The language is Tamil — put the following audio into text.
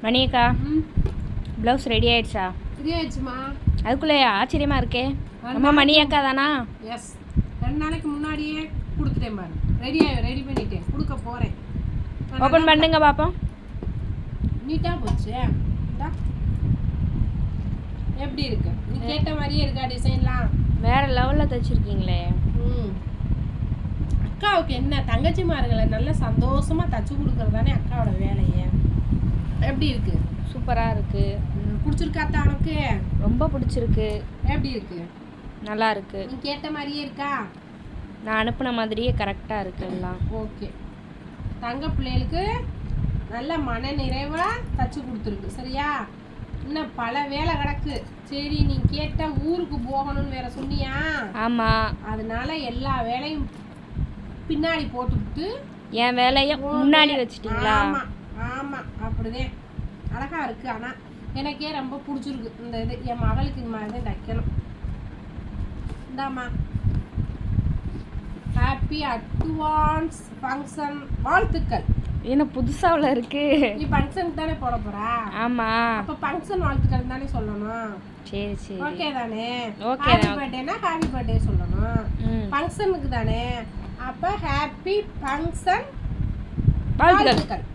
மணியக்கா ப்ளவுஸ் ரெடி ஆயிடுச்சா? ரெடி ஆயிடுச்சுமா. அதுக்குள்ளே ஆச்சரியமா இருக்கே. அம்மா மணியக்கா தானா? எஸ், 2 நாளைக்கு முன்னாடியே கொடுத்துட்டேன் பாரு. ரெடி பண்ணிட்டேன், கொடுக்க போகிறேன். ஓப்பன் பண்ணுங்க பார்ப்போம். நீட்டாக போச்சு. எப்படி இருக்கு? நீ கேட்ட மாதிரியே இருக்கா டிசைன்லாம்? வேற லெவலில் தைச்சிருக்கீங்களே. அக்காவுக்கு என்ன, தங்கச்சிமார்களை நல்ல சந்தோஷமாக தச்சு கொடுக்குறது தானே அக்காவோட வேலையே. எப்படி இருக்கு? சூப்பராக இருக்கு. பிடிச்சிருக்காத்தா உனக்கு? ரொம்ப பிடிச்சிருக்கு. எப்படி இருக்கு? நல்லா இருக்கு. நீ கேட்ட மாதிரியே இருக்கா? நான் அனுப்புன மாதிரியே கரெக்டாக இருக்கு எல்லாம். ஓகே, தங்க பிள்ளைகளுக்கு நல்ல மன நிறைவாக தச்சு கொடுத்துருக்கு. சரியா? இன்னும் பல வேலை கிடக்கு. சரி, நீ கேட்ட ஊருக்கு போகணும்னு வேற சொன்னியா? ஆமாம். அதனால எல்லா வேலையும் பின்னாடி போட்டுவிட்டு என் வேலையை முன்னாடி வச்சுட்டீங்களா? ஆமாம் ஆமாம், அப்படிதான். அழகா இருக்கு. ஆனால் எனக்கே ரொம்ப பிடிச்சிருக்கு இந்த இது. என் மகளுக்கு இந்த மாதிரி தான் தைக்கணும். இந்தாம்மா, ஹாப்பி அட்வான்ஸ் ஃபங்க்ஷன் வாழ்த்துக்கள். என்ன புதுசாவில் இருக்கு? நீ ஃபங்க்ஷனுக்கு தானே போட போறா? ஆமாம். அப்போ ஃபங்க்ஷன் வாழ்த்துக்கள் தானே சொல்லணும். சரி சரி, ஓகே தானே? ஓகே. ஹாப்பி பர்த்டேனா ஹாப்பி பர்த்டே சொல்லணும். ஃபங்க்ஷனுக்கு தானே, அப்போ ஹாப்பி ஃபங்க்ஷன் வாழ்த்துக்கள்.